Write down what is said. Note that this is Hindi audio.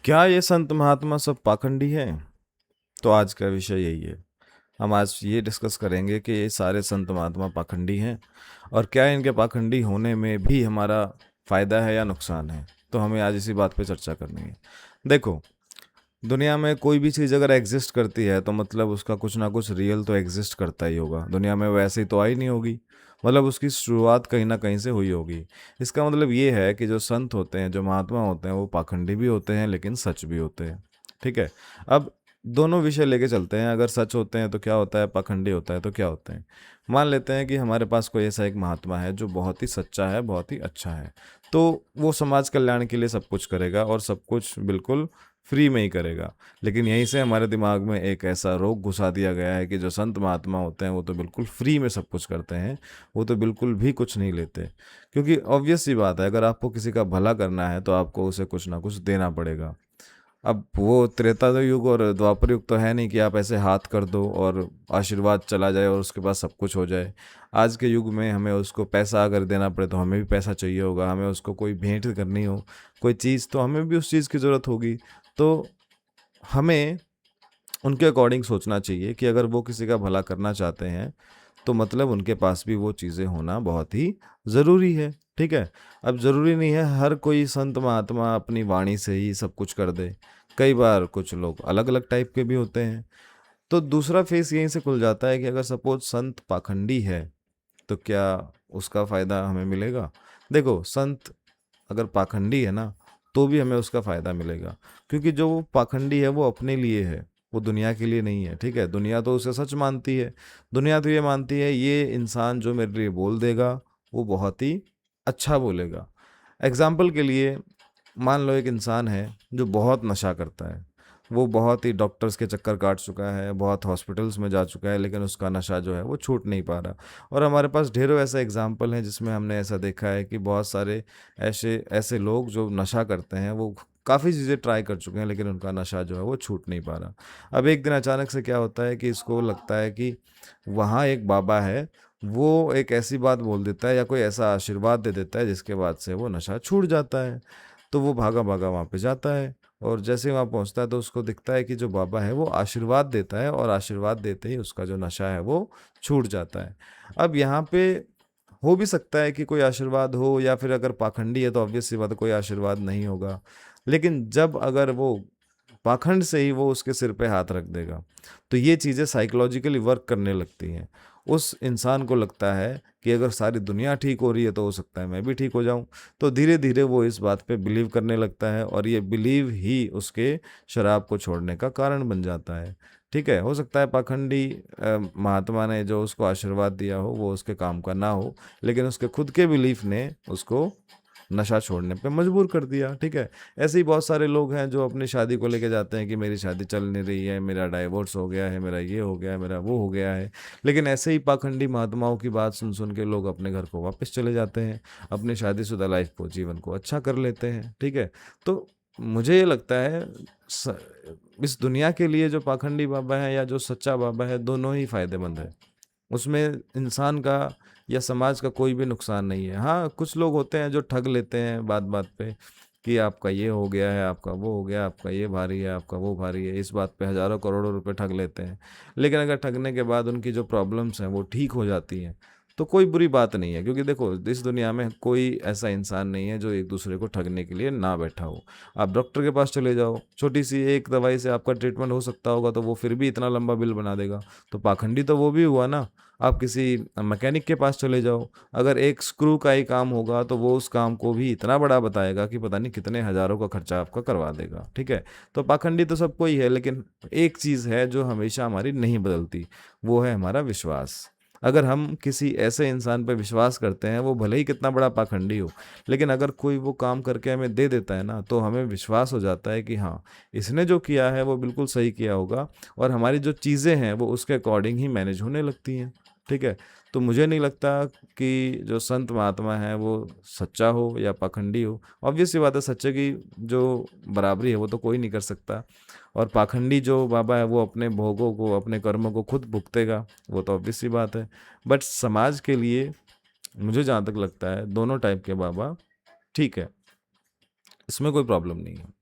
क्या ये संत महात्मा सब पाखंडी हैं? तो आज का विषय यही है। हम आज ये डिस्कस करेंगे कि ये सारे संत महात्मा पाखंडी हैं और क्या इनके पाखंडी होने में भी हमारा फ़ायदा है या नुकसान है। तो हमें आज इसी बात पे चर्चा करनी है। देखो, दुनिया में कोई भी चीज़ अगर एग्जिस्ट करती है तो मतलब उसका कुछ ना कुछ रियल तो एग्जिस्ट करता ही होगा। दुनिया में वैसे ही तो आई नहीं होगी, मतलब उसकी शुरुआत कहीं ना कहीं से हुई होगी। इसका मतलब ये है कि जो संत होते हैं, जो महात्मा होते हैं, वो पाखंडी भी होते हैं लेकिन सच भी होते हैं। ठीक है। अब दोनों विषय लेके चलते हैं। अगर सच होते हैं तो क्या होता है, पाखंडी होता है तो क्या होते हैं। मान लेते हैं कि हमारे पास कोई ऐसा एक महात्मा है जो बहुत ही सच्चा है, बहुत ही अच्छा है। तो वो समाज कल्याण के लिए सब कुछ करेगा और सब कुछ बिल्कुल फ्री में ही करेगा। लेकिन यहीं से हमारे दिमाग में एक ऐसा रोग घुसा दिया गया है कि जो संत महात्मा होते हैं वो तो बिल्कुल फ्री में सब कुछ करते हैं, वो तो बिल्कुल भी कुछ नहीं लेते। क्योंकि ऑब्वियस सी बात है, अगर आपको किसी का भला करना है तो आपको उसे कुछ ना कुछ देना पड़ेगा। अब वो त्रेता युग और द्वापर युग तो है नहीं कि आप ऐसे हाथ कर दो और आशीर्वाद चला जाए और उसके बाद सब कुछ हो जाए। आज के युग में हमें उसको पैसा अगर देना पड़े तो हमें भी पैसा चाहिए होगा, हमें उसको कोई भेंट करनी हो, कोई चीज़, तो हमें भी उस चीज़ की ज़रूरत होगी। तो हमें उनके अकॉर्डिंग सोचना चाहिए कि अगर वो किसी का भला करना चाहते हैं तो मतलब उनके पास भी वो चीज़ें होना बहुत ही ज़रूरी है। ठीक है। अब ज़रूरी नहीं है हर कोई संत महात्मा अपनी वाणी से ही सब कुछ कर दे। कई बार कुछ लोग अलग अलग टाइप के भी होते हैं। तो दूसरा फेस यहीं से खुल जाता है कि अगर सपोज संत पाखंडी है तो क्या उसका फ़ायदा हमें मिलेगा। देखो, संत अगर पाखंडी है ना तो भी हमें उसका फ़ायदा मिलेगा, क्योंकि जो वो पाखंडी है वो अपने लिए है, वो दुनिया के लिए नहीं है। ठीक है। दुनिया तो उसे सच मानती है। दुनिया तो ये मानती है ये इंसान जो मेरे लिए बोल देगा वो बहुत ही अच्छा बोलेगा। एग्जाम्पल के लिए, मान लो एक इंसान है जो बहुत नशा करता है। वो बहुत ही डॉक्टर्स के चक्कर काट चुका है, बहुत हॉस्पिटल्स में जा चुका है, लेकिन उसका नशा जो है वो छूट नहीं पा रहा। और हमारे पास ढेरों ऐसा एग्जाम्पल हैं जिसमें हमने ऐसा देखा है कि बहुत सारे ऐसे ऐसे लोग जो नशा करते हैं वो काफ़ी चीज़ें ट्राई कर चुके हैं लेकिन उनका नशा जो है वो छूट नहीं पा रहा। अब एक दिन अचानक से क्या होता है कि इसको लगता है कि वहाँ एक बाबा है, वो एक ऐसी बात बोल देता है या कोई ऐसा आशीर्वाद दे देता है जिसके बाद से वो नशा छूट जाता है। तो वो भागा भागा वहाँ पे जाता है और जैसे ही वहाँ पहुँचता है तो उसको दिखता है कि जो बाबा है वो आशीर्वाद देता है और आशीर्वाद देते ही उसका जो नशा है वो छूट जाता है। अब यहाँ पे हो भी सकता है कि कोई आशीर्वाद हो, या फिर अगर पाखंडी है तो ऑब्वियस सी बात है कोई आशीर्वाद नहीं होगा। लेकिन जब अगर वो पाखंड से ही वो उसके सिर पे हाथ रख देगा तो ये चीज़ें साइकोलॉजिकली वर्क करने लगती हैं। उस इंसान को लगता है कि अगर सारी दुनिया ठीक हो रही है तो हो सकता है मैं भी ठीक हो जाऊं। तो धीरे धीरे वो इस बात पे बिलीव करने लगता है और ये बिलीव ही उसके शराब को छोड़ने का कारण बन जाता है। ठीक है। हो सकता है पाखंडी महात्मा ने जो उसको आशीर्वाद दिया हो वो उसके काम का ना हो, लेकिन उसके खुद के बिलीफ ने उसको नशा छोड़ने पे मजबूर कर दिया। ठीक है। ऐसे ही बहुत सारे लोग हैं जो अपनी शादी को लेके जाते हैं कि मेरी शादी चल नहीं रही है, मेरा डाइवोर्स हो गया है, मेरा ये हो गया है, मेरा वो हो गया है। लेकिन ऐसे ही पाखंडी महात्माओं की बात सुन सुन के लोग अपने घर को वापस चले जाते हैं, अपनी शादीशुदा लाइफ को, जीवन को अच्छा कर लेते हैं। ठीक है। तो मुझे ये लगता है स- इस दुनिया के लिए जो पाखंडी बाबा है या जो सच्चा बाबा है, दोनों ही फायदेमंद है। उसमें इंसान का या समाज का कोई भी नुकसान नहीं है। हाँ, कुछ लोग होते हैं जो ठग लेते हैं बात बात पे कि आपका ये हो गया है, आपका वो हो गया, आपका ये भारी है, आपका वो भारी है, इस बात पे हज़ारों करोड़ों रुपए ठग लेते हैं। लेकिन अगर ठगने के बाद उनकी जो प्रॉब्लम्स हैं वो ठीक हो जाती हैं तो कोई बुरी बात नहीं है, क्योंकि देखो इस दुनिया में कोई ऐसा इंसान नहीं है जो एक दूसरे को ठगने के लिए ना बैठा हो। आप डॉक्टर के पास चले जाओ, छोटी सी एक दवाई से आपका ट्रीटमेंट हो सकता होगा तो वो फिर भी इतना लंबा बिल बना देगा। तो पाखंडी तो वो भी हुआ ना। आप किसी मैकेनिक के पास चले जाओ, अगर एक स्क्रू का ही काम होगा तो वो उस काम को भी इतना बड़ा बताएगा कि पता नहीं कितने हज़ारों का खर्चा आपका करवा देगा। ठीक है। तो पाखंडी तो सबको ही है, लेकिन एक चीज़ है जो हमेशा हमारी नहीं बदलती, वो है हमारा विश्वास। अगर हम किसी ऐसे इंसान पर विश्वास करते हैं, वो भले ही कितना बड़ा पाखंडी हो, लेकिन अगर कोई वो काम करके हमें दे देता है ना तो हमें विश्वास हो जाता है कि हाँ, इसने जो किया है वो बिल्कुल सही किया होगा और हमारी जो चीज़ें हैं वो उसके अकॉर्डिंग ही मैनेज होने लगती हैं। ठीक है। तो मुझे नहीं लगता कि जो संत महात्मा है वो सच्चा हो या पाखंडी हो। ऑब्वियस सी बात है, सच्चे की जो बराबरी है वो तो कोई नहीं कर सकता। और पाखंडी जो बाबा है वो अपने भोगों को, अपने कर्मों को खुद भुगतेगा, वो तो ऑब्वियस सी बात है। बट समाज के लिए मुझे जहाँ तक लगता है दोनों टाइप के बाबा ठीक है, इसमें कोई प्रॉब्लम नहीं है।